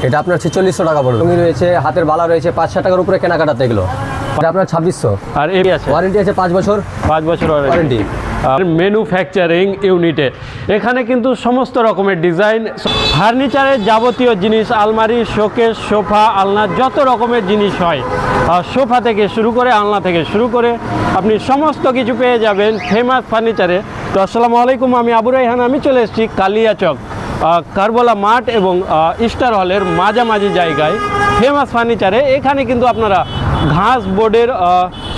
এটা আপনার 4600 টাকা পড়বে। রঙিন রয়েছে, হাতের বালা রয়েছে, 500 টাকার উপরে কেনাকাটাতে এগুলো। এটা আপনার 2600। আর এই আছে ওয়ারেন্টি আছে 5 বছর। 5 বছর ওয়ারেন্টি। আর ম্যানুফ্যাকচারিং ইউনিটে এখানে কিন্তু সমস্ত রকমের ডিজাইন, ফার্নিচারের যাবতীয় জিনিস, আলমারি, শোকেস, সোফা, আলনা, যত রকমের জিনিস হয়, সোফা থেকে শুরু করে আলনা থেকে শুরু করে আপনি সমস্ত কিছু পেয়ে যাবেন ফেমাস ফার্নিচারে। তো আসসালামু আলাইকুম, আমি আবু রায়হান। আমি চলে এসেছি কালিয়াচক কারবালা মাঠ এবং স্টার হলের মাঝামাঝি জায়গায় ফেমাস ফার্নিচারে। এখানে কিন্তু আপনারা ঘাস বোর্ডের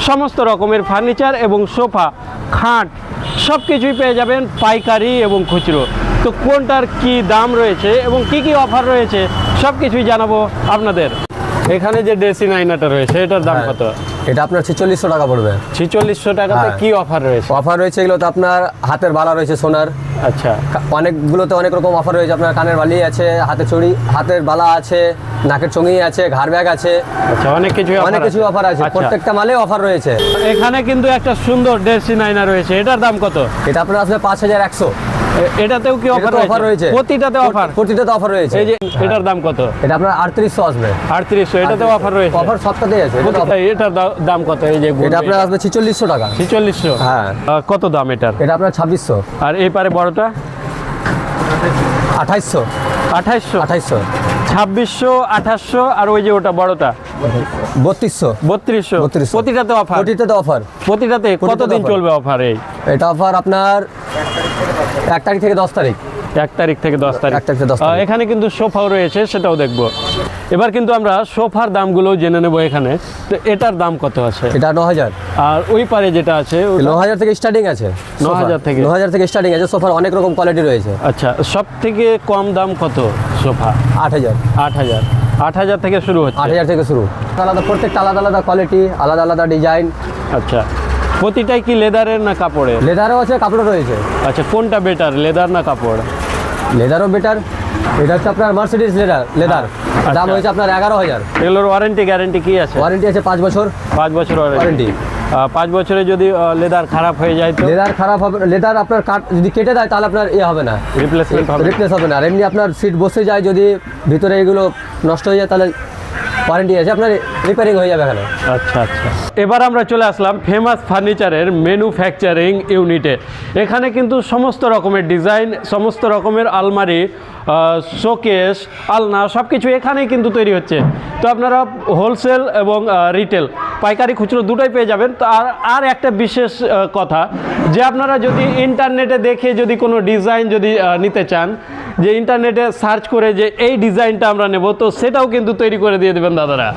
সমস্ত রকমের ফার্নিচার এবং সোফা, খাট সব কিছুই পেয়ে যাবেন পাইকারি এবং খুচরো। তো কোনটার কি দাম রয়েছে এবং কি কি অফার রয়েছে সব কিছুই জানাবো আপনাদের। এখানে যে ড্রেসিং আয়নাটা রয়েছে এটার দাম কত? এটা আপনার 4600 টাকা পড়বে। 4600 টাকাতে কি অফার রয়েছে? অফার রয়েছে এগুলোতে আপনার হাতের বালা রয়েছে সোনার। আচ্ছা, অনেকগুলোতে অনেক রকম অফার রয়েছে। আপনার কানের বালি আছে, হাতের চড়ি, হাতের বালা আছে, নাকের চঙি আছে, ঘাড় ব্যাগ আছে। আচ্ছা, অনেক কিছু অফার আছে। প্রত্যেকটা মালে অফার রয়েছে। এখানে কিন্তু একটা সুন্দর ড্রেসিং আয়না রয়েছে, এটার দাম কত? এটা আপনার আসবে 5100। এটাতেও কি অফার রয়েছে? প্রতিটাতে অফার রয়েছে। এই যে এটার দাম কত? এটা আপনার 3800 আসবে। 3800, এটাতেও অফার রয়েছে। অফার সবটাতেই আছে। এটার দাম কত? এই যে এটা আপনার আসবে 4600 টাকা। 4600? হ্যাঁ। কত দাম এটার? এটা আপনার 2600। আর এই পারে বড়টা 2800। 2800, 2600, 2800। আর ওই যে ওটা বড়টা 3200। প্রতিটাতে অফার। প্রতিটাতে কতদিন চলবে অফার? এটা অফার আপনার 1 তারিখ থেকে 10 তারিখ। 1 তারিখ থেকে 10 তারিখ। এখানে কিন্তু সোফাও রয়েছে, সেটাও দেখবো। এবার কিন্তু আমরা সোফার দামগুলো জেনে নেব এখানে। তো এটার দাম কত আছে? এটা 9000। আর ওই পারে যেটা আছে 9000 থেকে স্টার্টিং আছে। 9000 থেকে স্টার্টিং আছে। সোফার অনেক রকম কোয়ালিটি রয়েছে। আচ্ছা, সব থেকে কম দাম কত সোফা? 8000। 8000 থেকে শুরু হচ্ছে। 8000 থেকে শুরু। প্রত্যেকটা আলাদা আলাদা কোয়ালিটি, আলাদা আলাদা ডিজাইন। আচ্ছা, প্রতিটাই কি লেদারের না কাপড়ের? লেদারও আছে, কাপড়ও রয়েছে। আচ্ছা, কোনটা বেটার, লেদার না কাপড়? লেদারও বেটার। এটা হচ্ছে আপনার মার্সিডিজ লেদার। দাম হয়েছে আপনার 11000। এগুলোর ওয়ারেন্টি গ্যারেন্টি কি আছে? ওয়ারেন্টি আছে 5 বছর। 5 বছর ওয়ারেন্টি। 5 বছরে যদি লেদার খারাপ হয়ে যায় তো? লেদার খারাপ হবে, লেদার আপনার যদি কেটে দেয় তাহলে আপনার হবে না, রিপ্লেস হবে না। আর এমনি আপনার সিট বসে যায়, যদি ভিতরে এগুলো নষ্ট হয়ে যায় তাহলে ওয়ারেন্টি আছে, আপনার রিপেয়ারিং হয়ে যাবে এখানে। আচ্ছা। এবার আমরা চলে আসলাম ফেমাস ফার্নিচারের ম্যানুফ্যাকচারিং ইউনিটে। এখানে কিন্তু সমস্ত রকমের ডিজাইন, সমস্ত রকমের আলমারি, শোকেস, আলনা সব কিছু এখানেই কিন্তু তৈরি হচ্ছে। তো আপনারা হোলসেল এবং রিটেল, পাইকারি খুচরো দুটোই পেয়ে যাবেন। তো আর একটা বিশেষ কথা, যে আপনারা যদি ইন্টারনেটে দেখে যদি কোনো ডিজাইন যদি নিতে চান, যে ইন্টারনেটে সার্চ করে যে এই ডিজাইনটা আমরা নেব, তো সেটাও কিন্তু তৈরি করে দিয়ে দেবেন দাদারা।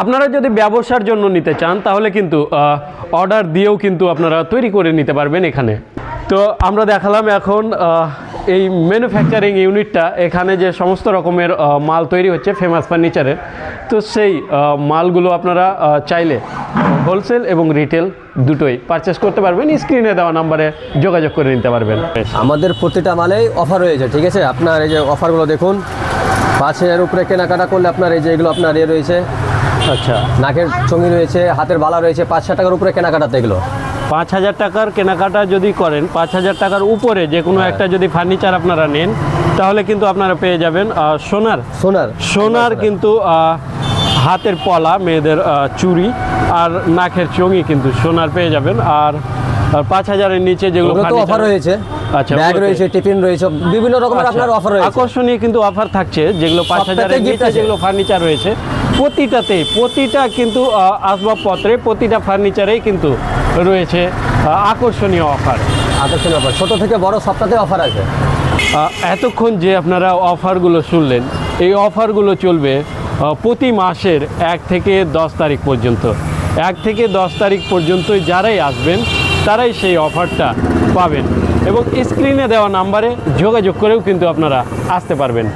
আপনারা যদি ব্যবসার জন্য নিতে চান তাহলে কিন্তু অর্ডার দিয়েও কিন্তু আপনারা তৈরি করে নিতে পারবেন এখানে। তো আমরা দেখালাম এখন এই ম্যানুফ্যাকচারিং ইউনিটটা, এখানে যে সমস্ত রকমের মাল তৈরি হচ্ছে ফেমাস ফার্নিচারের। তো সেই মালগুলো আপনারা চাইলে হোলসেল এবং রিটেল দুটোই পারচেস করতে পারবেন। স্ক্রিনে দেওয়া নাম্বারে যোগাযোগ করে নিতে পারবেন। আমাদের প্রতিটা মালেই অফার রয়েছে, ঠিক আছে? আপনার এই যে অফারগুলো দেখুন, 5000 উপরে কেনাকাটা করলে আপনার এই যে এগুলো আপনার রয়েছে। আচ্ছা, নাকের চঙি রয়েছে, হাতের বালা রয়েছে, 500 টাকার উপরে কেনাকাটাতে এগুলো। 5000 টাকার কেনাকাটা যদি করেন, 5000 টাকার উপরে যে কোনো একটা যদি ফার্নিচার আপনারা নেন, তাহলে কিন্তু আপনারা পেয়ে যাবেন সোনার কিন্তু হাতের পলা, মেয়েদের চুড়ি আর নাকের চঙি কিন্তু সোনার পেয়ে যাবেন। আর 5000-এর নিচে যেগুলো অফার রয়েছে, আচ্ছা, ব্যাগ রয়েছে, টিফিন রয়েছে, বিভিন্ন রকমের আপনার অফার রয়েছে। আকর্ষণীয় কিন্তু অফার থাকছে, যেগুলো 5000-এর নিচে যেগুলো ফার্নিচার রয়েছে প্রতিটা কিন্তু আসবাবপত্রে, প্রতিটা ফার্নিচারেই কিন্তু রয়েছে আকর্ষণীয় অফার। ছোট থেকে বড় সবটাতে অফার আছে। এতক্ষণ যে আপনারা অফারগুলো শুনলেন, এই অফারগুলো চলবে প্রতি মাসের 1 থেকে 10 তারিখ পর্যন্ত। 1 থেকে 10 তারিখ পর্যন্ত যারাই আসবেন তারাই সেই অফারটা পাবেন এবং স্ক্রিনে দেওয়া নাম্বারে যোগাযোগ করেও কিন্তু আপনারা আসতে পারবেন।